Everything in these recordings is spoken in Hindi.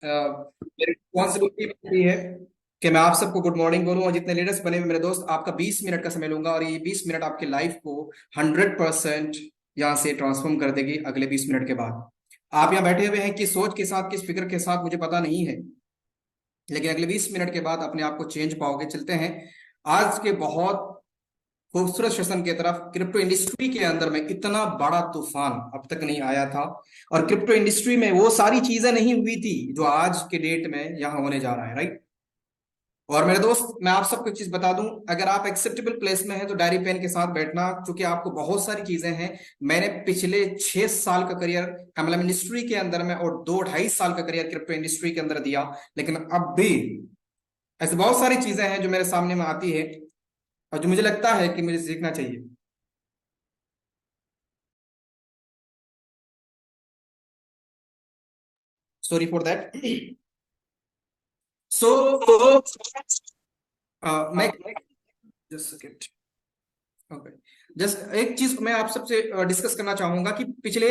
मेरी रिस्पॉन्सिबिलिटी बनती है कि मैं आप सबको गुड मॉर्निंग बोलूं, और जितने लीडर्स बने हुए मेरे दोस्त, आपका 20 मिनट का समय लूंगा और ये 20 मिनट आपकी लाइफ को 100% यहाँ से ट्रांसफॉर्म कर देगी अगले 20 मिनट के बाद। आप यहाँ बैठे हुए हैं किस सोच के साथ, किस फिक्र के साथ, मुझे पता नहीं है, लेकिन अगले 20 मिनट के बाद अपने आप को चेंज पाओगे। चलते हैं आज के बहुत खूबसूरत सेशन की तरफ। क्रिप्टो इंडस्ट्री के अंदर में इतना बड़ा तूफान अब तक नहीं आया था, और क्रिप्टो इंडस्ट्री में वो सारी चीजें नहीं हुई थी जो आज के डेट में यहाँ होने जा रहा है, राइट। और मेरे दोस्त, मैं आप सबको एक चीज बता दूं, अगर आप एक्सेप्टेबल प्लेस में हैं तो डायरी पेन के साथ बैठना, क्योंकि आपको बहुत सारी चीजें हैं। मैंने पिछले 6 साल का करियर एमएलएम इंडस्ट्री के अंदर में और 2 ढाई साल का करियर क्रिप्टो इंडस्ट्री के अंदर दिया, लेकिन अब भी ऐसी बहुत सारी चीजें हैं जो मेरे सामने में आती है और जो मुझे लगता है कि मुझे सीखना चाहिए। Sorry for that. सो मैं जस्ट सेकंड। ओके, जस्ट एक चीज मैं आप सबसे डिस्कस करना चाहूंगा कि पिछले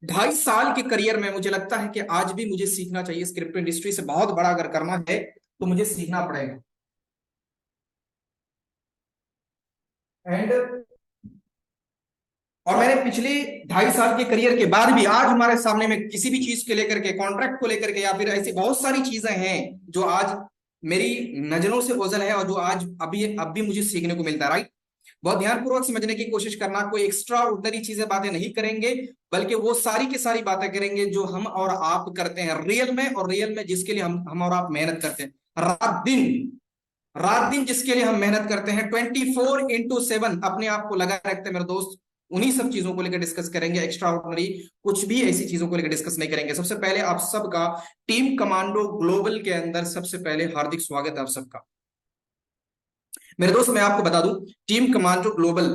2.5 साल के करियर में मुझे लगता है कि आज भी मुझे सीखना चाहिए। इस क्रिप्टो इंडस्ट्री से बहुत बड़ा अगर करना है तो मुझे सीखना पड़ेगा। एंड और मैंने पिछले 2.5 साल के करियर के बाद भी आज हमारे सामने में किसी भी चीज को लेकर के, कॉन्ट्रैक्ट को लेकर के, या फिर ऐसी बहुत सारी चीजें हैं जो आज मेरी नजरों से ओझल है और जो आज अभी अब भी मुझे सीखने को मिलता है, राइट। बहुत ध्यानपूर्वक समझने की कोशिश करना, कोई एक्स्ट्रा ऑर्डिनरी चीजें बातें नहीं करेंगे, बल्कि वो सारी की सारी बातें करेंगे जो हम और आप करते हैं रियल में, और रियल में जिसके लिए हम और आप मेहनत करते हैं रात दिन जिसके लिए हम मेहनत करते हैं 24x7 अपने आप को लगा रखते हैं मेरे दोस्त। उन्हीं सब चीजों को लेकर डिस्कस करेंगे। एक्स्ट्रा ऑर्डिनरी कुछ भी ऐसी चीजों को लेकर डिस्कस नहीं करेंगे। सबसे पहले आप सबका टीम कमांडो ग्लोबल के अंदर सबसे पहले हार्दिक स्वागत है आप सबका। मेरे दोस्त, मैं आपको बता दूं, टीम कमांडो ग्लोबल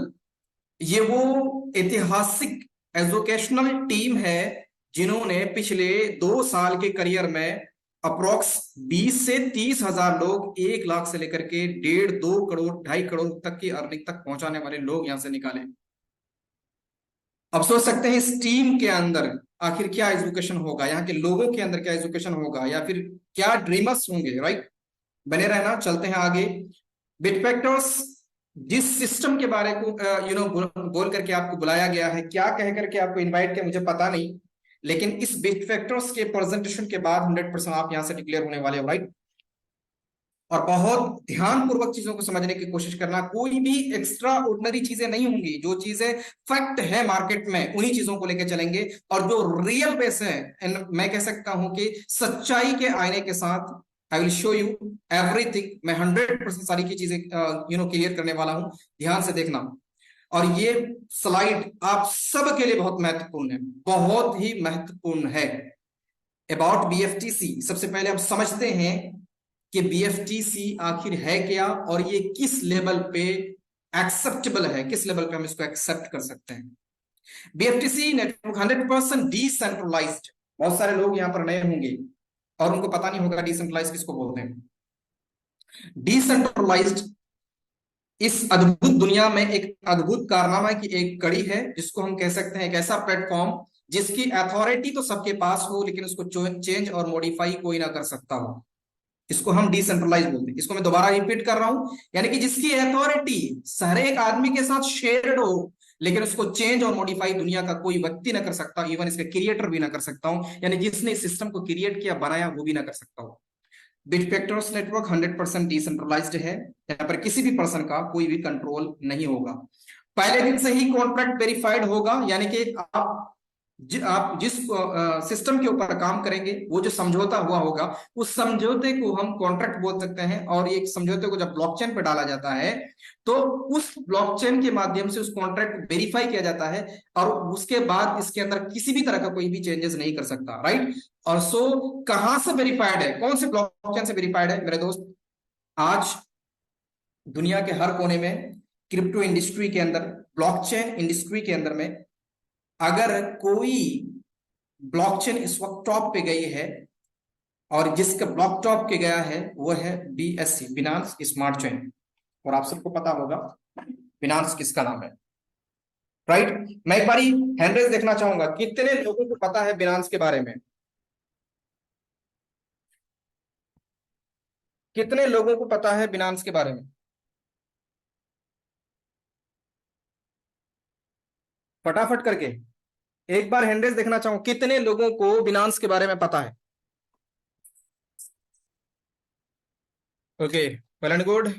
ये वो ऐतिहासिक एजुकेशनल टीम है जिन्होंने पिछले 2 साल के करियर में अप्रोक्स 20 से 30 हजार लोग, 1 लाख से लेकर के 1.5 2 करोड़ 2.5 करोड़ तक की अर्निंग तक पहुंचाने वाले लोग यहां से निकाले। अब सोच सकते हैं इस टीम के अंदर आखिर क्या एजुकेशन होगा, यहाँ के लोगों के अंदर क्या एजुकेशन होगा, या फिर क्या ड्रीमर्स होंगे, राइट। बने रहना, चलते हैं आगे। बिटफैक्टर्स जिस सिस्टम के बारे को बोल करके आपको बुलाया गया है, क्या कह करके आपको इनवाइट किया मुझे पता नहीं, लेकिन इस बिटफैक्टर्स के प्रेजेंटेशन के बाद 100% आप यहां से डिक्लेयर होने वाले हो, राइट। और बहुत ध्यान पूर्वक चीजों को समझने की कोशिश करना। कोई भी एक्स्ट्रा ऑर्डिनरी चीजें नहीं होंगी, जो चीजें फैक्ट है मार्केट में उन्हीं चीजों को लेकर चलेंगे, और जो रियल बेस है, मैं कह सकता हूं कि सच्चाई के आईने के साथ I will show you everything. मैं 100% सारी की चीजें क्लियर करने वाला हूं, ध्यान से देखना। और ये स्लाइड आप सब के लिए बहुत महत्वपूर्ण है, बहुत ही महत्वपूर्ण है। अबाउट बीएफटीसी, सबसे पहले हम समझते हैं कि बीएफटीसी आखिर है क्या, और ये किस लेवल पे एक्सेप्टेबल है, किस लेवल पे हम इसको एक्सेप्ट कर सकते हैं। बीएफटीसी नेटवर्क 100% डिसेंट्रलाइज्ड। बहुत सारे लोग यहां पर नए होंगे और उनको पता नहीं होगा डिसेंट्रलाइज किसको बोलते हैं। डिसेंट्रलाइज्ड इस अद्भुत दुनिया में एक अद्भुत कारनामा की एक कड़ी है, जिसको हम कह सकते हैं एक ऐसा प्लेटफॉर्म जिसकी अथॉरिटी तो सबके पास हो, लेकिन उसको चेंज और मॉडिफाई कोई ना कर सकता हो। इसको हम डिसेंट्रलाइज बोलते हैं। इसको मैं दोबारा रिपीट कर रहा हूं, यानी कि जिसकी अथॉरिटी हर एक आदमी के साथ शेयर्ड हो, लेकिन उसको चेंज और मॉडिफाई दुनिया का कोई व्यक्ति ना कर सकता, इवन इसका क्रिएटर भी ना कर सकता हूं, यानी जिसने इस सिस्टम को क्रिएट किया, बनाया, वो भी ना कर सकता हो। बिटफैक्टर्स नेटवर्क 100% डिसेंट्रलाइज्ड है। यहाँ पर किसी भी पर्सन का कोई भी कंट्रोल नहीं होगा। पहले दिन से ही कॉन्ट्रैक्ट वेरीफाइड होगा, यानी कि आप जिस सिस्टम के ऊपर काम करेंगे, वो जो समझौता हुआ होगा, उस समझौते को हम कॉन्ट्रैक्ट बोल सकते हैं। और एक समझौते को जब ब्लॉकचेन पे डाला जाता है, तो उस ब्लॉकचेन के माध्यम से उस कॉन्ट्रैक्ट को वेरीफाई किया जाता है, और उसके बाद इसके अंदर किसी भी तरह का कोई भी चेंजेस नहीं कर सकता, राइट। और सो कहां से वेरीफाइड है, कौन से ब्लॉकचेन से वेरीफाइड है मेरे दोस्त? आज दुनिया के हर कोने में क्रिप्टो इंडस्ट्री के अंदर, ब्लॉकचेन इंडस्ट्री के अंदर में, अगर कोई ब्लॉकचेन इस वक्त टॉप पे गई है, और जिसका ब्लॉक टॉप के गया है वो है बीएससी, बिनांस स्मार्ट चेन। और आप सबको पता होगा बिनांस किसका नाम है, राइट। मैं एक बारी हैंड रेज देखना चाहूंगा, कितने लोगों को पता है बिनांस के बारे में? कितने लोगों को पता है बिनांस के बारे में? फटाफट करके एक बार हैंडरेज देखना चाहूं, कितने लोगों को बिनांस के बारे में पता है? Okay, well and good.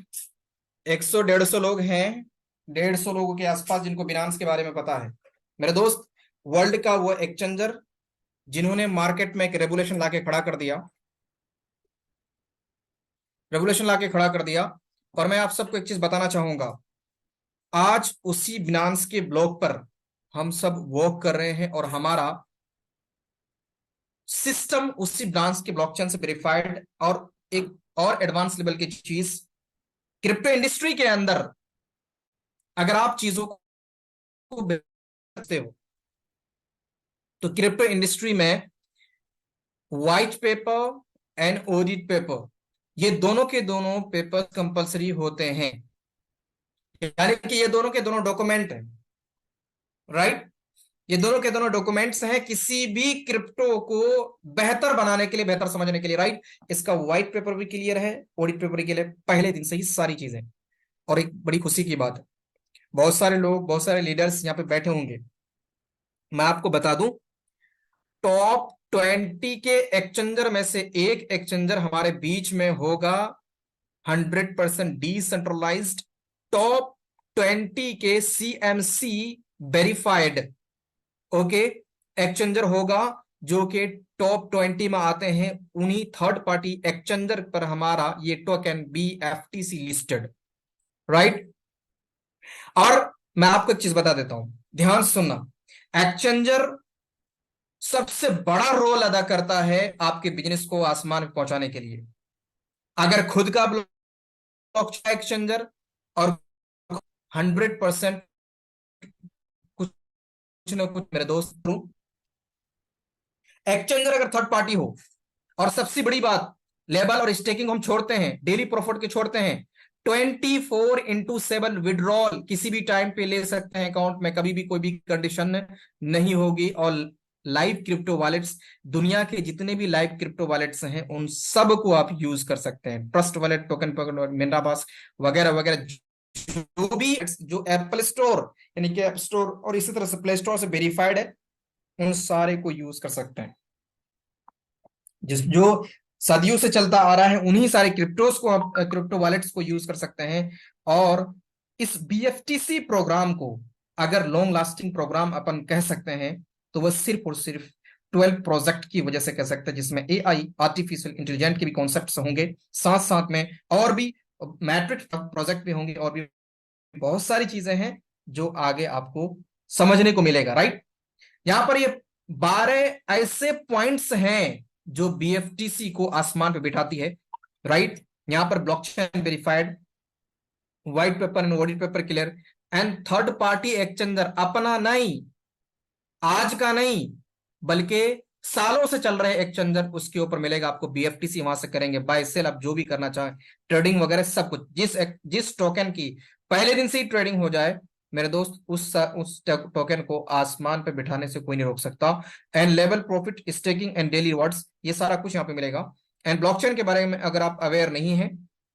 100-150 लोग हैं, 150 लोगों के आसपास जिनको बिनांस के बारे में पता है। मेरे दोस्त, वर्ल्ड का वो एक्सचेंजर जिन्होंने मार्केट में एक रेगुलेशन लाके खड़ा कर दिया, रेगुलेशन लाके खड़ा कर दिया। और मैं आप सबको एक चीज बताना चाहूंगा, आज उसी बिनांस के ब्लॉक पर हम सब वर्क कर रहे हैं और हमारा सिस्टम उसी बिनांस के ब्लॉकचेन से वेरीफाइड। और एक और एडवांस लेवल की चीज, क्रिप्टो इंडस्ट्री के अंदर अगर आप चीजों को बेचते हो तो क्रिप्टो इंडस्ट्री में white paper and audit paper, ये दोनों के दोनों पेपर कंपलसरी होते हैं। यानी कि ये दोनों के दोनों डॉक्यूमेंट हैं, राइट? ये दोनों के दोनों डॉक्यूमेंट्स हैं किसी भी क्रिप्टो को बेहतर बनाने के लिए, बेहतर समझने के लिए, राइट? इसका व्हाइट पेपर भी क्लियर है, ऑडिट पेपर के लिए पहले दिन से ही सारी चीजें। और एक बड़ी खुशी की बात है, बहुत सारे लोग, बहुत सारे लीडर्स यहाँ पे बैठे होंगे। मैं आपको बता दूं, टॉप 20 के एक्सचेंजर में से एक एक्सचेंजर हमारे बीच में होगा 100% डिसेंट्रलाइज्ड, टॉप 20 के सीएमसी वेरीफाइड, ओके, एक्सचेंजर होगा, जो कि टॉप 20 में आते हैं। उन्हीं थर्ड पार्टी एक्सचेंजर पर हमारा ये टोकन BFTC लिस्टेड, राइट? और मैं आपको एक चीज बता देता हूं, ध्यान सुनना। एक्सचेंजर सबसे बड़ा रोल अदा करता है आपके बिजनेस को आसमान में पहुंचाने के लिए। अगर खुद का ब्लॉकचेन एक्सचेंजर और 100% कुछ ना कुछ, मेरे दोस्त, एक्सचेंजर अगर थर्ड पार्टी हो, और सबसे बड़ी बात, लेबल और स्टेकिंग हम छोड़ते हैं, डेली प्रॉफिट के छोड़ते हैं, 24/7 विड्रॉल किसी भी टाइम पे ले सकते हैं अकाउंट में, कभी भी कोई भी कंडीशन नहीं होगी। और लाइव क्रिप्टो वॉलेट्स, दुनिया के जितने भी लाइव क्रिप्टो वॉलेट्स हैं उन सब को आप यूज कर सकते हैं। ट्रस्ट वॉलेट, टोकन मेंडाबास वगैरह वगैरह, जो भी, जो एप्पल स्टोर यानी कि ऐप स्टोर और इसी तरह से प्ले स्टोर से वेरीफाइड है, उन सारे को यूज कर सकते हैं। जिस जो सदियों से चलता आ रहा है, उन्हीं सारे क्रिप्टोस को आप, क्रिप्टो वॉलेट्स को यूज कर सकते हैं। और इस BFTC प्रोग्राम को अगर लॉन्ग लास्टिंग प्रोग्राम अपन कह सकते हैं, तो वह सिर्फ और सिर्फ 12 प्रोजेक्ट की वजह से कह सकते हैं, जिसमें AI, आर्टिफिशियल इंटेलिजेंट के भी कॉन्सेप्ट्स होंगे, साथ साथ में और भी मैट्रिक प्रोजेक्ट भी होंगे, और भी बहुत सारी चीजें हैं जो आगे आपको समझने को मिलेगा, राइट? यहां पर ये 12 ऐसे पॉइंट्स हैं जो BFTC को आसमान पे बिठाती है, राइट? यहां पर blockchain verified, white paper and audit paper clear, and third party exchanger अपना नहीं, आज का नहीं, बल्कि सालों से चल रहे एक्सचेंजर, उसके ऊपर मिलेगा आपको BFTC। वहां से करेंगे बाय सेल, आप जो भी करना चाहें, ट्रेडिंग वगैरह सब कुछ, जिस टोकन की पहले दिन से ही ट्रेडिंग हो जाए, मेरे दोस्त, उस टोकन को आसमान पे बिठाने से कोई नहीं रोक सकता। And level profit, staking and daily rewards, ये सारा कुछ यहाँ पे मिलेगा। एंड ब्लॉकचेन के बारे में अगर आप अवेयर नहीं है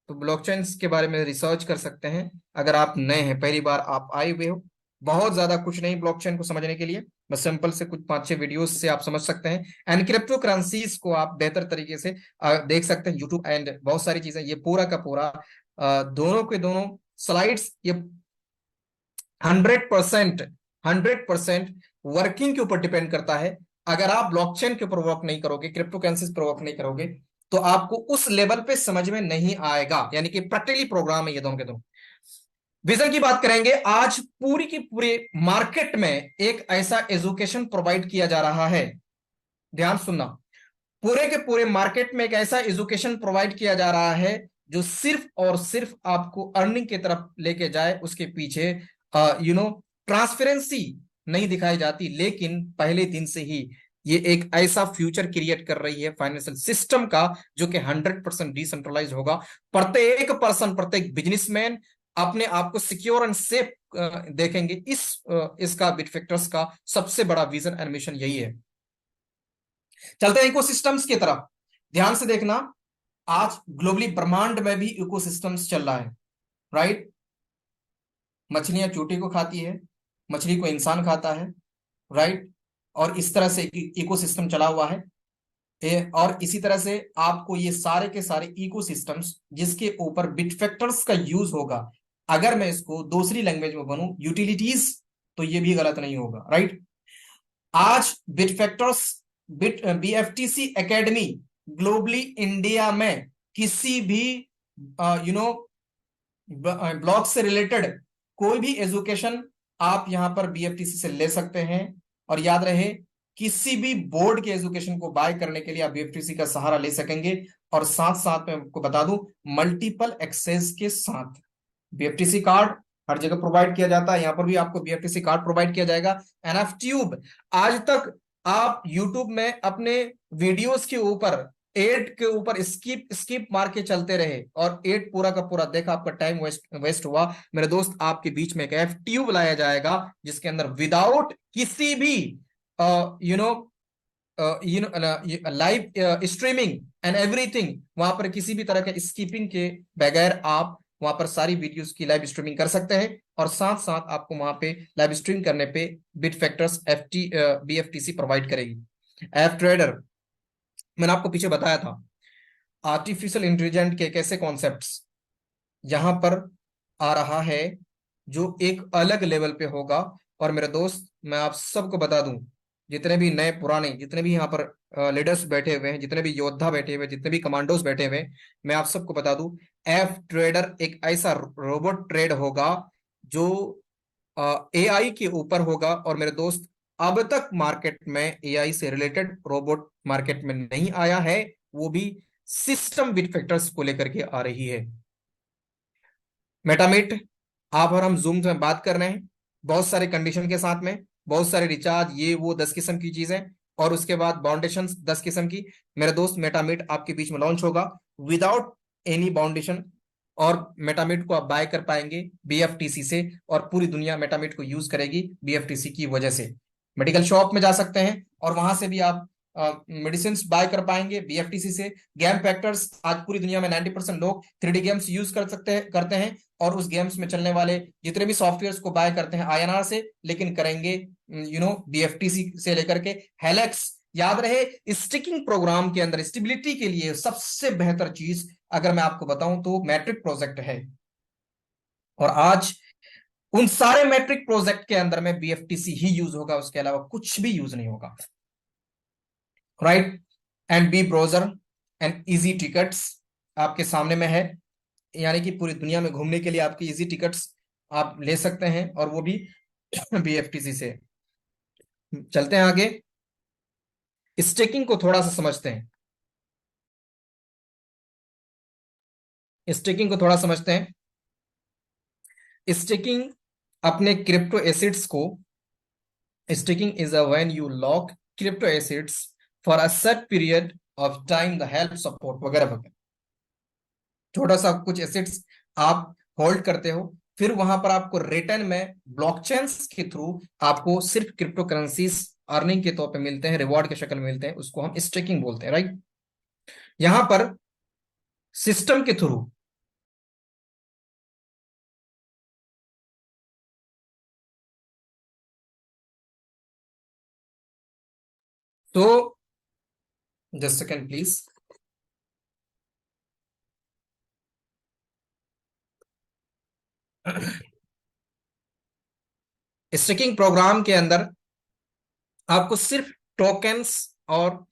तो ब्लॉकचेन के बारे में रिसर्च कर सकते हैं। अगर आप नए हैं, पहली बार आप आए हुए हो, बहुत ज्यादा कुछ नहीं ब्लॉकचेन को समझने के लिए, बस सिंपल से कुछ 5-6 वीडियोस से आप समझ सकते हैं। एंड क्रिप्टो करेंसीज को आप बेहतर तरीके से देख सकते हैं यूट्यूब, एंड बहुत सारी चीजें, ये पूरा का पूरा दोनों के दोनों स्लाइड्स, ये 100% 100% वर्किंग के ऊपर डिपेंड करता है। अगर आप ब्लॉकचेन के ऊपर वर्क नहीं करोगे, क्रिप्टो करेंसीज पर वर्क नहीं करोगे, तो आपको उस लेवल पे समझ में नहीं आएगा। यानी कि प्रैक्टिकली प्रोग्राम है ये दोनों के दोनों। विजन की बात करेंगे, आज पूरी की पूरी मार्केट में एक ऐसा एजुकेशन प्रोवाइड किया जा रहा है, ध्यान सुनना, पूरे के पूरे मार्केट में एक ऐसा एजुकेशन प्रोवाइड किया जा रहा है जो सिर्फ और सिर्फ आपको अर्निंग की तरफ लेके जाए। उसके पीछे ट्रांसपेरेंसी नहीं दिखाई जाती, लेकिन पहले दिन से ही ये एक ऐसा फ्यूचर क्रिएट कर रही है फाइनेंशियल सिस्टम का, जो कि 100% डिसेंट्रलाइज होगा। प्रत्येक पर्सन, प्रत्येक बिजनेसमैन अपने आप को सिक्योर एंड सेफ देखेंगे। इसका बिटफैक्टर्स का सबसे बड़ा विजन एंड मिशन यही है। चलते हैं इकोसिस्टम्स की तरफ, ध्यान से देखना। आज ग्लोबली ब्रह्मांड में भी इकोसिस्टम्स चल रहा है, राइट। मछलियां चूटे को खाती है, मछली को इंसान खाता है, राइट। और इस तरह से इकोसिस्टम चला हुआ है। और इसी तरह से आपको ये सारे के सारे इकोसिस्टम्स जिसके ऊपर बिट फैक्टर्स का यूज होगा, अगर मैं इसको दूसरी लैंग्वेज में बनूं यूटिलिटीज, तो ये भी गलत नहीं होगा, राइट। आज bit factors, bit BFTC academy globally India में किसी भी ब्लॉक से रिलेटेड कोई भी एजुकेशन आप यहां पर बीएफटीसी से ले सकते हैं। और याद रहे, किसी भी बोर्ड के एजुकेशन को बाय करने के लिए आप बीएफटीसी का सहारा ले सकेंगे। और साथ साथ में आपको बता दूं, मल्टीपल एक्सेस के साथ बीएफटीसी कार्ड हर जगह प्रोवाइड किया जाता है, यहां पर भी आपको बीएफटीसी कार्ड प्रोवाइड किया जाएगा। एनएफ ट्यूब, आज तक आप यूट्यूब में अपने वीडियोस के ऊपर एड के ऊपर स्किप स्किप मार के चलते रहे और एड पूरा का पूरा देखा, आपका टाइम वेस्ट हुआ। मेरे दोस्त, आपके बीच में एक एफ ट्यूब लाया जाएगा जिसके अंदर विदाउट किसी भी you know live streaming and everything, वहां पर किसी भी तरह के स्कीपिंग के बगैर आप वहां पर सारी वीडियोस की लाइव स्ट्रीमिंग कर सकते हैं। और साथ साथ आपको वहां पे लाइव स्ट्रीम करने पे बिट फैक्टर्स बीएफटीसी प्रोवाइड करेगी। एफ ट्रेडर, मैंने आपको पीछे बताया था, आर्टिफिशियल इंटेलिजेंस के कैसे कॉन्सेप्ट्स यहां पर आ रहा है जो एक अलग लेवल पे होगा। और मेरे दोस्त, मैं आप सबको बता दूं, जितने भी नए पुराने, जितने भी यहाँ पर लीडर्स बैठे हुए हैं, जितने भी योद्धा बैठे हुए हैं, जितने भी कमांडोज बैठे हुए हैं, मैं आप सबको बता दूं, एफ ट्रेडर एक ऐसा रोबोट ट्रेड होगा जो एआई के ऊपर होगा। और मेरे दोस्त, अब तक मार्केट में एआई से रिलेटेड रोबोट मार्केट में नहीं आया है, वो भी सिस्टम विद फैक्टर्स को लेकर के आ रही है। मेटामिट, आप और हम जूम में बात कर रहे हैं बहुत सारे कंडीशन के साथ में, बहुत सारे रिचार्ज, ये वो 10 किस्म की चीजें, और उसके बाद बाउंडेशन 10 किस्म की। मेरे दोस्त, मेटामिट आपके बीच में लॉन्च होगा विदाउट एनी बाउंडेशन, और मेटामिट को आप बाय कर पाएंगे बीएफटीसी से, और पूरी दुनिया मेटामिट को यूज करेगी बीएफटीसी की वजह से। मेडिकल शॉप में जा सकते हैं और वहां से भी आप मेडिसिन बाय कर पाएंगे बीएफटीसी से। गेम फैक्टर्स, आज पूरी दुनिया में 90% लोग 3D गेम्स यूज कर सकते हैं, करते हैं, और उस गेम्स में चलने वाले जितने भी सॉफ्टवेयर्स को बाय करते हैं आईएनआर से, लेकिन करेंगे बीएफटीसी से लेकर के हेलेक्स। याद रहे, स्टिकिंग प्रोग्राम के अंदर स्टेबिलिटी के लिए सबसे बेहतर चीज अगर मैं आपको बताऊं तो मैट्रिक प्रोजेक्ट है। और आज उन सारे मैट्रिक प्रोजेक्ट के अंदर में बीएफटीसी ही यूज होगा, उसके अलावा कुछ भी यूज नहीं होगा, right. And be browser and easy tickets आपके सामने में है, यानी कि पूरी दुनिया में घूमने के लिए आपकी इजी टिकट्स आप ले सकते हैं, और वो भी बीएफटीसी से। चलते हैं आगे, स्टेकिंग को थोड़ा सा समझते हैं, स्टेकिंग को थोड़ा समझते हैं। स्टेकिंग अपने क्रिप्टो एसिड्स को, staking is a when you lock crypto acids for a set period of time, the help support वगैरह वगैरह। छोटा सा कुछ एसिड्स आप होल्ड करते हो, फिर वहां पर आपको रिटर्न में ब्लॉकचेन्स के थ्रू आपको सिर्फ क्रिप्टो करेंसीज अर्निंग के तौर पे मिलते हैं, रिवॉर्ड के शक्ल में मिलते हैं, उसको हम स्टेकिंग बोलते हैं, राइट। यहां पर सिस्टम के थ्रू तो, just second please. Staking program के अंदर आपको सिर्फ टोकन्स और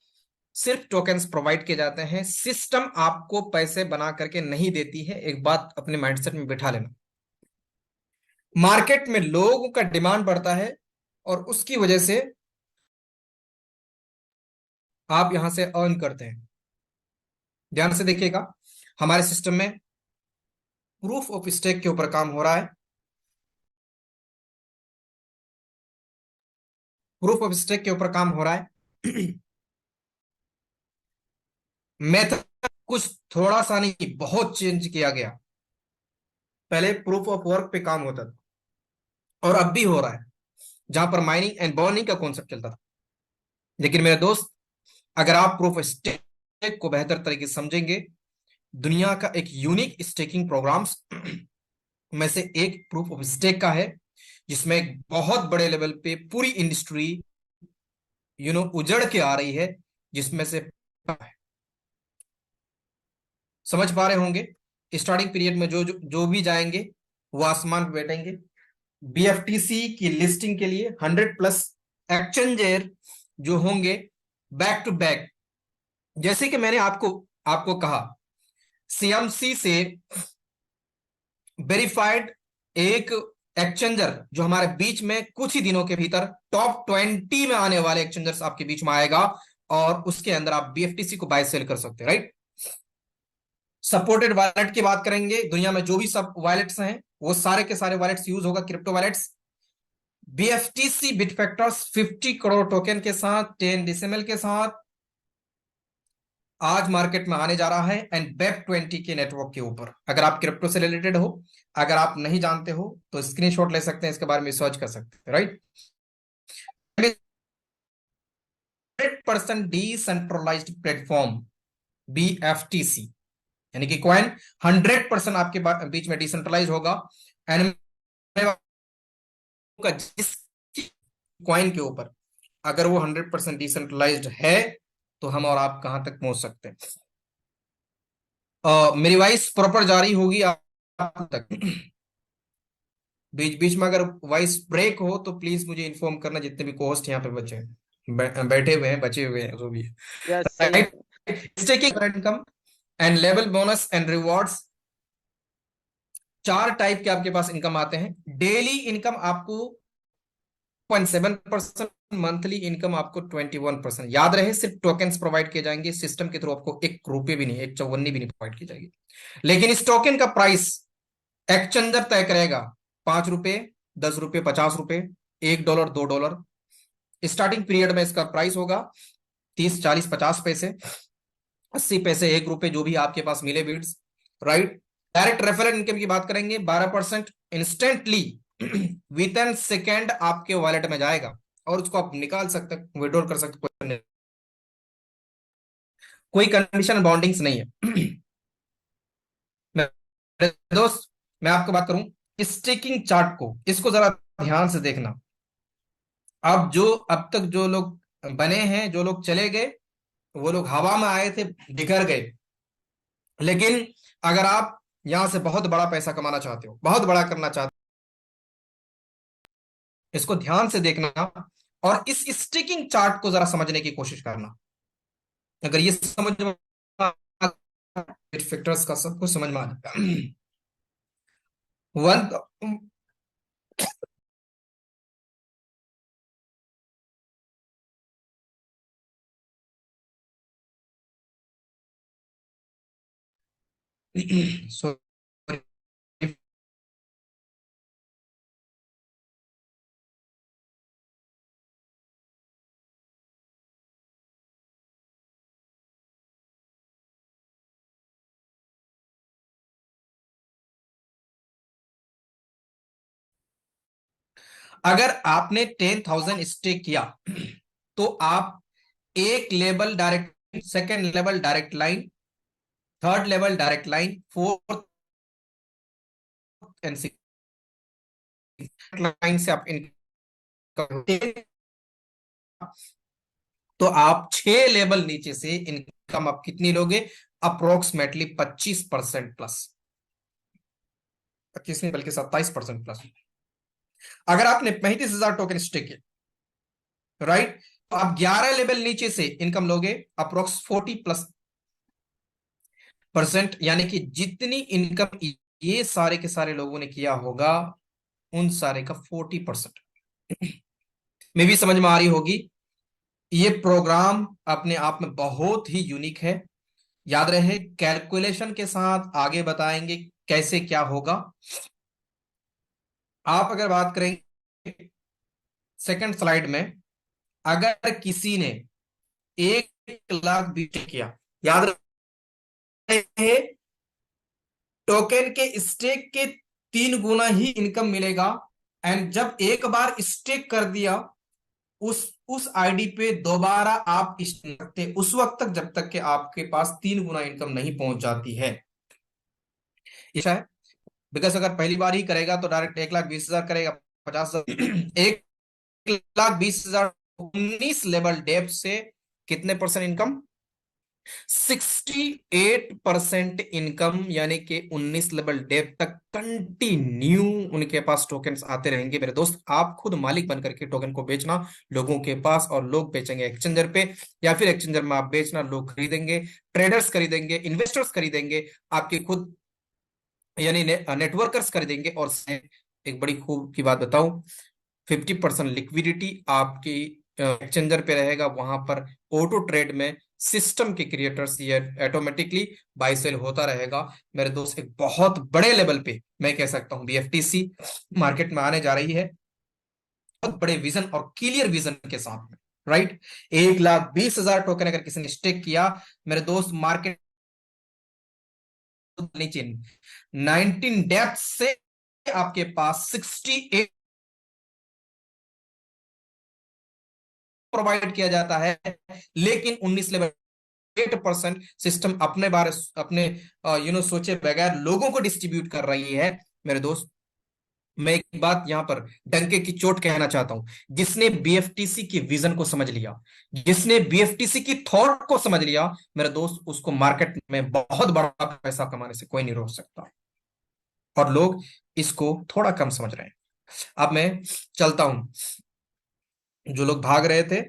सिर्फ टोकन्स प्रोवाइड किए जाते हैं, सिस्टम आपको पैसे बना करके नहीं देती है, एक बात अपने माइंडसेट में बिठा लेना। मार्केट में लोगों का डिमांड बढ़ता है और उसकी वजह से आप यहां से अर्न करते हैं। ध्यान से देखिएगा, हमारे सिस्टम में प्रूफ ऑफ स्टेक के ऊपर काम हो रहा है। प्रूफ ऑफ स्टेक के ऊपर काम हो रहा है। मेथड कुछ थोड़ा सा नहीं, बहुत चेंज किया गया। पहले प्रूफ ऑफ वर्क पे काम होता था और अब भी हो रहा है, जहां पर माइनिंग एंड बर्निंग का कॉन्सेप्ट चलता था। लेकिन मेरे दोस्त, अगर आप प्रूफ ऑफ स्टेक को बेहतर तरीके से समझेंगे दुनिया का एक यूनिक स्टेकिंग प्रोग्राम्स में से एक प्रूफ ऑफ स्टेक का है, जिसमें बहुत बड़े लेवल पे पूरी इंडस्ट्री उजड़ के आ रही है, जिसमें से समझ पा रहे होंगे। स्टार्टिंग पीरियड में जो भी जाएंगे वो आसमान पे बैठेंगे। बीएफटीसी की लिस्टिंग के लिए 100+ एक्सचेंजर जो होंगे बैक टू बैक, जैसे कि मैंने आपको आपको कहा, सीएमसी से वेरीफाइड एक एक्सचेंजर जो हमारे बीच में कुछ ही दिनों के भीतर टॉप 20 में आने वाले एक्सचेंजर्स आपके बीच में आएगा, और उसके अंदर आप बीएफटीसी को बाय सेल कर सकते हैं, राइट। सपोर्टेड वॉलेट की बात करेंगे, दुनिया में जो भी सब वॉलेट्स हैं वो सारे के सारे वॉलेट्स यूज होगा, क्रिप्टो वॉलेट्स। बीएफटीसी बिटफैक्टर्स 50 करोड़ टोकन के साथ 10 डेसिमल के साथ आज मार्केट में आने जा रहा है, एंड वेब 20 के नेटवर्क के ऊपर। अगर आप क्रिप्टो से रिलेटेड हो, अगर आप नहीं जानते हो तो स्क्रीनशॉट ले सकते हैं, इसके बारे में सर्च कर सकते हैं, राइट। 100% डिसेंट्रलाइज्ड प्लेटफॉर्म बीएफटीसी, यानी कि कॉइन 100% आपके बीच में डिसेंट्रलाइज होगा, एंड जिस कॉइन के ऊपर अगर वो 100% डिसेंट्रलाइज्ड है तो हम और आप कहां तक पहुंच सकते हैं। मेरी वॉइस प्रॉपर जारी होगी आप तक? बीच बीच में अगर वॉइस ब्रेक हो तो प्लीज मुझे इन्फॉर्म करना, जितने भी कोस्ट यहाँ पे बचे हैं, बैठे हुए हैं, बचे हुए हैं, जो भी है, यस सही। Right. Staking income and level bonus and rewards, 4 type के आपके पास इनकम आते हैं। डेली इनकम आपको 0.7%, मंथली इनकम आपको 21%। याद रहे, सिर्फ टोकन्स प्रोवाइड किए जाएंगे सिस्टम के थ्रू, आपको 1 रुपए भी नहीं, 1 चौवन्नी भी नहीं प्रोवाइड की जाएगी। लेकिन इस टोकन का प्राइस एक्सचेंजर तय करेगा, 5 रुपए, 10 रुपए, 50 रुपए, $1, $2। स्टार्टिंग पीरियड में इसका प्राइस होगा 30, 40, 50 पैसे, 80 पैसे, 1 रुपए, जो भी आपके पास मिले bids, right. Direct referral income की बात करेंगे, 12% इंस्टेंटली विद इन सेकेंड आपके वॉलेट में जाएगा, और उसको आप निकाल सकते, विड्रॉल कर सकते, कोई कंडीशन बॉन्डिंग्स नहीं है। मेरे दोस्त, मैं आपको बात करूं स्टेकिंग चार्ट को, इसको जरा ध्यान से देखना। अब तक जो लोग बने हैं, जो लोग चले गए, वो लोग हवा में आए थे, बिखर गए। लेकिन अगर आप यहां से बहुत बड़ा पैसा कमाना चाहते हो, बहुत बड़ा करना चाहते हो, इसको ध्यान से देखना, और इस स्टिकिंग चार्ट को जरा समझने की कोशिश करना। अगर ये समझ में फैक्टर्स का सब कुछ समझ में आ जाएगा। वन सॉरी, अगर आपने 10,000 स्टेक किया तो आप एक level direct, second level direct line, third level direct line, fourth and line से आप इनकम, तो आप 6 लेवल नीचे से इनकम आप कितनी लोगे? अप्रोक्सीमेटली 25% प्लस, 25 नहीं बल्कि 27% प्लस। अगर आपने 35,000 टोकन स्टेक किए, राइट, तो आप 11 लेवल नीचे से इनकम लोगे अप्रोक्स 40+%, यानी कि जितनी इनकम ये सारे के सारे लोगों ने किया होगा, उन सारे का 40%। में भी समझ में आ रही होगी। ये प्रोग्राम अपने आप में बहुत ही यूनिक है। याद रहे, कैलकुलेशन के साथ आगे बताएंगे कैसे क्या होगा। आप अगर बात करेंगे सेकंड स्लाइड में, अगर किसी ने 1 लाख बीट किया, याद रहे टोकन के स्टेक के 3 गुना ही इनकम मिलेगा, एंड जब एक बार स्टेक कर दिया उस आईडी पे दोबारा आप स्टेक करते उस वक्त तक जब तक कि आपके पास 3 गुना इनकम नहीं पहुंच जाती है। ऐसा है, बिकॉज अगर पहली बार ही करेगा तो डायरेक्ट 1,20,000 करेगा, 50,000 1,20,000 19 लेवल डेप्थ से कितने परसेंट इनकम? 68% इनकम, यानी कि 19 लेवल डेप तक कंटिन्यू उनके पास टोकन्स आते रहेंगे। मेरे दोस्त, आप खुद मालिक बन करके टोकन को बेचना लोगों के पास, और लोग बेचेंगे एक्सचेंजर पे, या फिर एक्सचेंजर में आप बेचना, लोग खरीदेंगे, ट्रेडर्स खरीदेंगे, इन्वेस्टर्स खरीदेंगे, आपके खुद यानी नेटवर्कर्स खरीदेंगे। और एक बड़ी खूब की बात बताऊं, 50% लिक्विडिटी आपकी एक्सचेंजर पे रहेगा। वहां पर ऑटो ट्रेड में सिस्टम के क्रिएटर्स ये ऑटोमेटिकली बाय सेल होता रहेगा। मेरे दोस्त, एक बहुत बड़े लेवल पे मैं कह सकता हूं बीएफटीसी मार्केट में आने जा रही है, बहुत बड़े विजन और क्लियर विजन के साथ में। राइट, 1,20,000 टोकन अगर किसी ने स्टेक किया, मेरे दोस्त, मार्केट नीचे 19 डेप्थ से आपके पास 68 प्रोवाइड किया जाता है, लेकिन 19 लेवल 8% सिस्टम अपने बारे अपने सोचे बगैर लोगों को डिस्ट्रीब्यूट कर रही है। मेरे दोस्त, मैं एक बात यहां पर डंके की चोट कहना चाहता हूं, जिसने बीएफटीसी की विजन को समझ लिया, जिसने बीएफटीसी की थॉट को समझ लिया, मेरे दोस्त, उसको मार्केट में बहुत बड़ा पैसा कमाने से कोई नहीं रोक सकता। और लोग इसको थोड़ा कम समझ रहे हैं। अब मैं चलता हूं, जो लोग भाग रहे थे,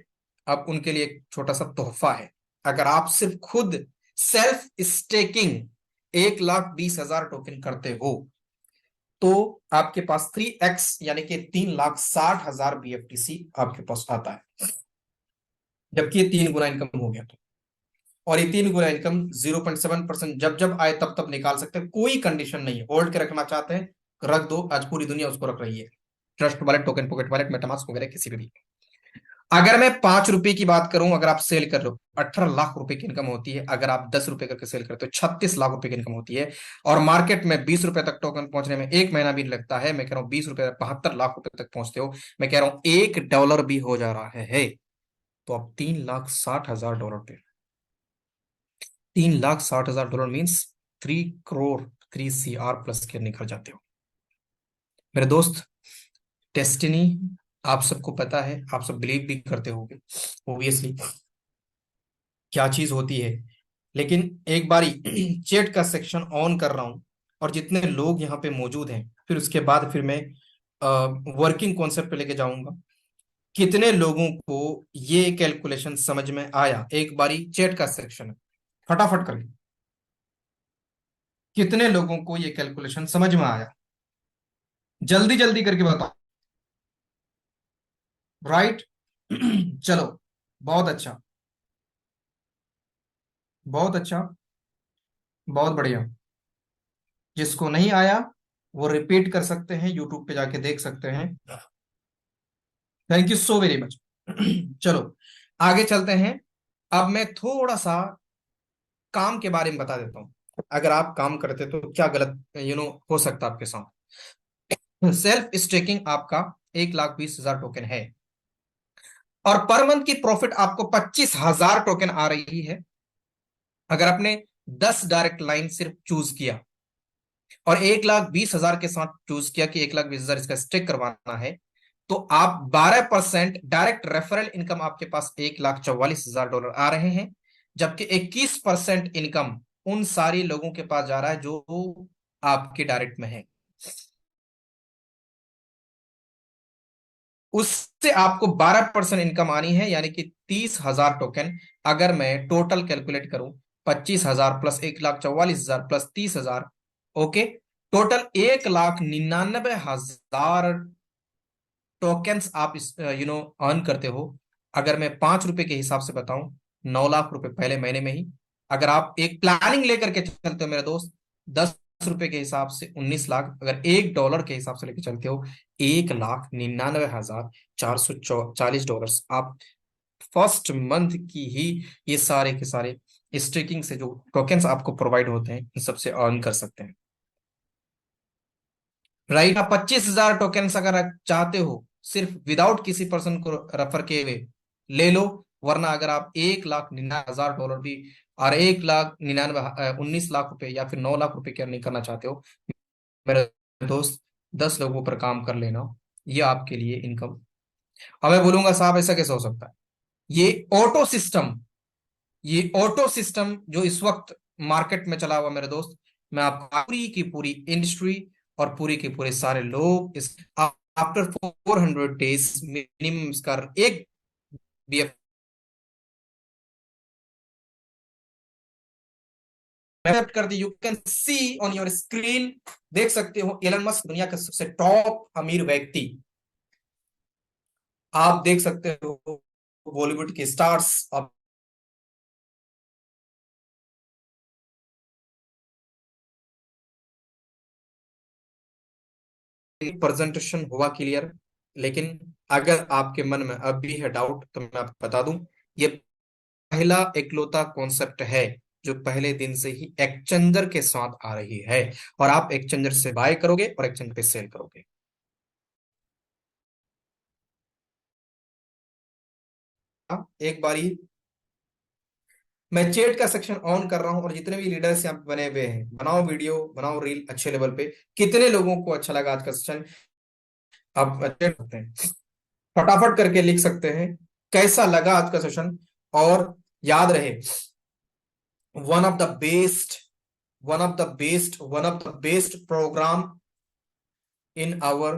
अब उनके लिए एक छोटा सा तोहफा है। अगर आप सिर्फ खुद सेल्फ स्टेकिंग 1,20,000 टोकन करते हो, तो आपके पास 3x यानी कि 3,60,000 बीएफटीसी आपके पास आता है, जबकि ये 3 गुना इनकम हो गया। तो और ये 3 गुना इनकम 0.7% जब जब आए तब तब निकाल सकते हैं, कोई कंडीशन नहीं है। होल्ड के रखना चाहते हैं रख दो, आज पूरी दुनिया उसको रख रही है, trust wallet, token pocket wallet, MetaMask वगैरह किसी भी। अगर मैं 5 रुपए की बात करूं, अगर आप सेल कर रहे हो, 18 लाख रुपए की इनकम होती है। अगर आप 10 रुपए करके सेल करते हो, 36 लाख रुपए की इनकम होती है। और मार्केट में 20 रुपए तक टोकन पहुंचने में 1 महीना भी लगता है। मैं कह रहा हूं 20 रुपए 72 लाख रुपए तक पहुंचते हो। मैं कह रहा हूं $1 भी हो जा रहा है। तो आप $3,60,000 पे, $3,60,000 मीन्स 3 करोड़, 3 CR प्लस के निकल जाते हो। मेरे दोस्त, डेस्टिनी आप सबको पता है, आप सब बिलीव भी करते होंगे ओबियसली क्या चीज होती है। लेकिन एक बारी चैट का सेक्शन ऑन कर रहा हूं, और जितने लोग यहाँ पे मौजूद हैं, फिर उसके बाद फिर मैं वर्किंग कॉन्सेप्ट पे लेके जाऊंगा। कितने लोगों को ये कैलकुलेशन समझ में आया, एक बारी चैट का सेक्शन फटाफट करके, कितने लोगों को ये कैलकुलेशन समझ में आया, जल्दी जल्दी करके बताओ। राइट चलो, बहुत अच्छा, बहुत अच्छा, बहुत बढ़िया। जिसको नहीं आया वो रिपीट कर सकते हैं, यूट्यूब पे जाके देख सकते हैं। Thank you so very much. चलो आगे चलते हैं। अब मैं थोड़ा सा काम के बारे में बता देता हूं। अगर आप काम करते तो क्या गलत हो सकता आपके साथ। सेल्फ स्टेकिंग आपका 1,20,000 टोकन है, और पर मंथ की प्रॉफिट आपको 25,000 टोकन आ रही है। अगर आपने 10 डायरेक्ट लाइन सिर्फ चूज किया, और 1,20,000 के साथ चूज किया कि 1,20,000 इसका स्टेक करवाना है, तो आप 12% डायरेक्ट रेफरल इनकम आपके पास $1,44,000 आ रहे हैं। जबकि 21% इनकम उन सारी लोगों के पास जा रहा है जो आपके डायरेक्ट में है। उससे आपको 12% इनकम आनी है, यानी कि 30,000 टोकन। अगर मैं टोटल कैलकुलेट करूं, 25,000 plus 1,44,000 plus 30,000, okay, total 1,99,000 tokens आप अर्न करते हो। अगर मैं 5 रुपए के हिसाब से बताऊं, 9 लाख रुपए पहले महीने में ही। अगर आप एक प्लानिंग लेकर के चलते हो मेरे दोस्त, 10 रुपए के हिसाब से 19 लाख। अगर $1 के हिसाब से लेकर चलते हो, 1,99,440 आप फर्स्ट मंथ की ही ये सारे के सारे स्टेकिंग से जो टोकन्स आपको प्रोवाइड होते हैं, इन सबसे अर्न कर सकते हैं। राइट, आप 25,000 टोकन्स अगर आप चाहते हो, सिर्फ विदाउट किसी पर्सन को रेफर किए हुए ले लो, वरना अगर आप 1,99,000 डॉलर भी और 1,99,19 लाख रुपए या फिर 9 लाख रुपए की अर्निंग करना चाहते हो, मेरे दोस्त 10 लोगों पर काम कर लेना, ये आपके लिए इनकम। अब मैं बोलूंगा साहब ऐसा कैसे हो सकता है? ये ऑटो सिस्टम, ये ऑटो सिस्टम जो इस वक्त मार्केट में चला हुआ मेरे दोस्त, मैं आपको पूरी की पूरी इंडस्ट्री और पूरी के पूरे सारे लोग इस आफ्टर 400 डेज मिनिमम इसका एक BF कर दी। You can see on your screen, देख सकते हो एलन मस्क दुनिया का सबसे टॉप अमीर व्यक्ति, आप देख सकते हो बॉलीवुड के स्टार्स, आप प्रेजेंटेशन हुआ क्लियर। लेकिन अगर आपके मन में अब भी है डाउट तो मैं आपको बता दूं, ये पहला एकलौता कॉन्सेप्ट है जो पहले दिन से ही एक्सचेंजर के साथ आ रही है, और आप एक्सचेंजर से बाय करोगे और एक्सचेंजर पे सेल करोगे। एक बारी मैं चैट का सेक्शन ऑन कर रहा हूं, और जितने भी लीडर्स यहाँ पे बने हुए हैं, बनाओ वीडियो बनाओ रील अच्छे लेवल पे। कितने लोगों को अच्छा लगा आज का सेशन, आप चेक करते हैं, फटाफट करके लिख सकते हैं कैसा लगा आज का सेशन। और याद रहे, one of the best one of the best program in our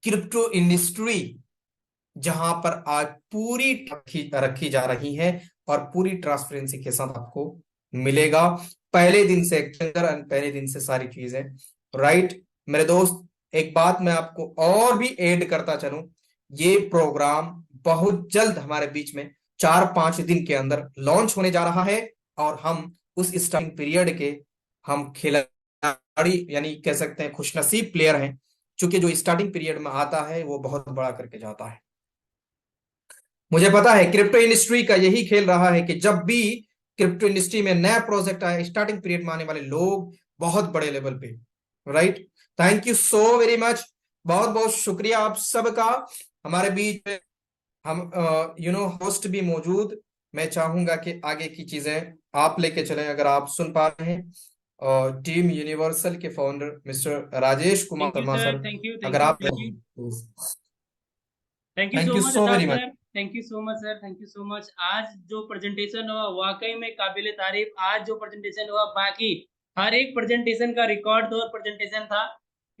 crypto industry, जहां पर आज पूरी रखी जा रही है और पूरी ट्रांसपेरेंसी के साथ आपको मिलेगा, पहले दिन से एक्सचेंजर एंड पहले दिन से सारी चीजें। राइट मेरे दोस्त, एक बात मैं आपको और भी ऐड करता चलूं, ये प्रोग्राम बहुत जल्द हमारे बीच में 4-5 दिन के अंदर लॉन्च होने जा रहा है, और हम उस स्टार्टिंग पीरियड के हम खिलाड़ी यानी कह सकते हैं खुशनसीब प्लेयर हैं, क्योंकि जो स्टार्टिंग पीरियड में आता है वो बहुत बड़ा करके जाता है। मुझे पता है क्रिप्टो इंडस्ट्री का यही खेल रहा है कि जब भी क्रिप्टो इंडस्ट्री में नया प्रोजेक्ट आए, स्टार्टिंग पीरियड में आने वाले लोग बहुत बड़े लेवल पे। Right, thank you so very much, बहुत बहुत शुक्रिया आप सबका। हमारे बीच में हम होस्ट भी मौजूद, मैं चाहूंगा कि आगे की चीजें आप लेके चलें, अगर आप सुन पा रहे हैं। और टीम यूनिवर्सल के founder mister Rajesh Kumar thank you Sharma sir, sir, thank you, अगर थैंक यू, आप thank you, thank you thank so you much so अतार very much. Sir. Thank you so much sir, thank you so much. आज जो प्रेजेंटेशन हुआ वाकई में काबिल तारीफ। आज जो प्रेजेंटेशन हुआ, बाकी हर एक प्रेजेंटेशन का रिकॉर्ड तोड़ प्रेजेंटेशन था।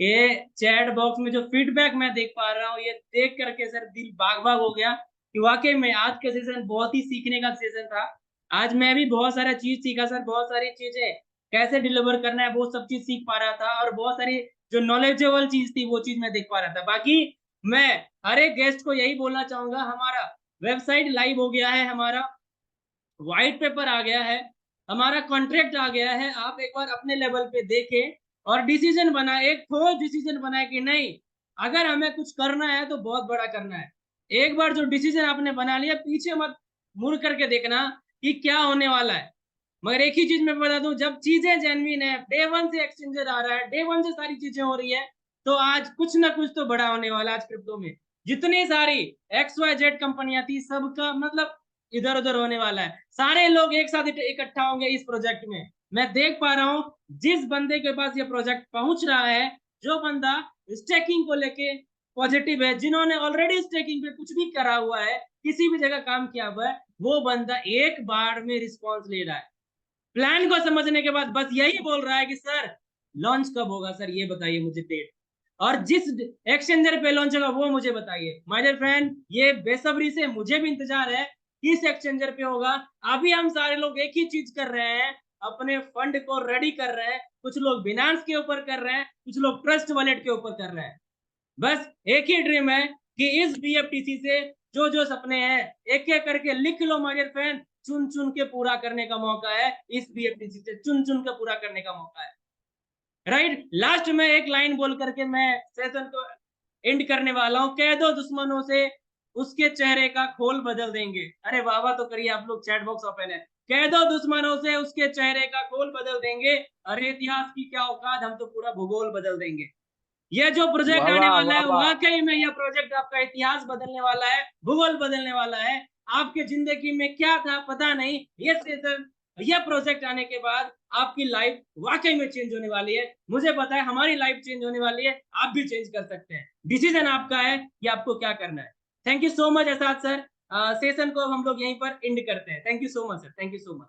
ये चैट बॉक्स में जो फीडबैक मैं देख पा रहा हूँ, ये देख करके सर दिल बाग बाग हो गया कि वाकई में आज का सेशन बहुत ही सीखने का सेशन था। आज मैं भी बहुत सारा चीज सीखा सर, बहुत सारी चीजें कैसे डिलीवर करना है वो सब चीज सीख पा रहा था, और बहुत सारी जो नॉलेजेबल चीज थी वो चीज मैं देख पा रहा था। बाकी मैं हर एक गेस्ट को यही बोलना चाहूंगा, हमारा वेबसाइट लाइव हो गया है, हमारा व्हाइट पेपर आ गया है, हमारा कॉन्ट्रैक्ट आ गया है। आप एक बार अपने लेवल पे देखें और डिसीजन बनाए, एक ठोस डिसीजन बनाए कि नहीं, अगर हमें कुछ करना है तो बहुत बड़ा करना है। एक बार जो डिसीजन आपने बना लिया, पीछे मत मुड़ करके देखना कि क्या होने वाला है। मगर एक ही चीज मैं बता दूं, जब चीजें जेन्युइन है, डे वन से एक्सचेंजर आ रहा है, डे वन से सारी चीजें हो रही है, तो आज कुछ ना कुछ तो बड़ा होने वाला है। आज क्रिप्टो में जितनी सारी XYZ कंपनियां थी, सबका मतलब इधर उधर होने वाला है। सारे लोग एक साथ इकट्ठा होंगे इस प्रोजेक्ट में। मैं देख पा रहा हूं जिस बंदे के पास ये प्रोजेक्ट पहुंच रहा है, जो बंदा स्टेकिंग को लेके पॉजिटिव है, जिन्होंने ऑलरेडी स्टेकिंग पे कुछ भी करा हुआ है, किसी भी जगह काम किया हुआ है, वो बंदा एक बार में रिस्पॉन्स ले रहा है। प्लान को समझने के बाद बस यही बोल रहा है कि सर लॉन्च कब होगा, सर ये बताइए मुझे डेट, और जिस एक्सचेंजर पे लॉन्च होगा वो मुझे बताइए। माय डियर फ्रेंड, ये बेसब्री से मुझे भी इंतजार है किस एक्सचेंजर पे होगा। अभी हम सारे लोग एक ही चीज कर रहे हैं, अपने फंड को रेडी कर रहे हैं। कुछ लोग बिनांस के ऊपर कर रहे हैं, कुछ लोग ट्रस्ट वॉलेट के ऊपर कर रहे हैं। बस एक ही ड्रीम है कि इस BFTC से जो जो सपने हैं एक एक करके लिख लो माय डियर फ्रेंड, चुन चुन के पूरा करने का मौका है। इस BFTC से चुन चुन के पूरा करने का मौका है। राइट, लास्ट में एक लाइन बोल करके मैं सेशन को एंड करने वाला हूं। कह दो दुश्मनों से उसके चेहरे का खोल बदल देंगे। अरे वाह वाह तो करिए आप लोग, चैट बॉक्स ओपन है। कह दो दुश्मनों से उसके चेहरे का खोल बदल देंगे, अरे इतिहास की क्या औकात, हम तो पूरा भूगोल बदल देंगे। ये जो प्रोजेक्ट वाह आने वाह वाला है वाह वाह। वाकई में यह प्रोजेक्ट आपका इतिहास बदलने वाला है, भूगोल बदलने वाला है। आपके जिंदगी में क्या था पता नहीं, ये सेशन, यह प्रोजेक्ट आने के बाद आपकी लाइफ वाकई में चेंज होने वाली है। मुझे पता है हमारी लाइफ चेंज होने वाली है, आप भी चेंज कर सकते हैं। डिसीजन आपका है कि आपको क्या करना है। Thank you so much Asad sir. Session को हम लोग यहीं पर एंड करते हैं। Thank you so much sir, thank you so much.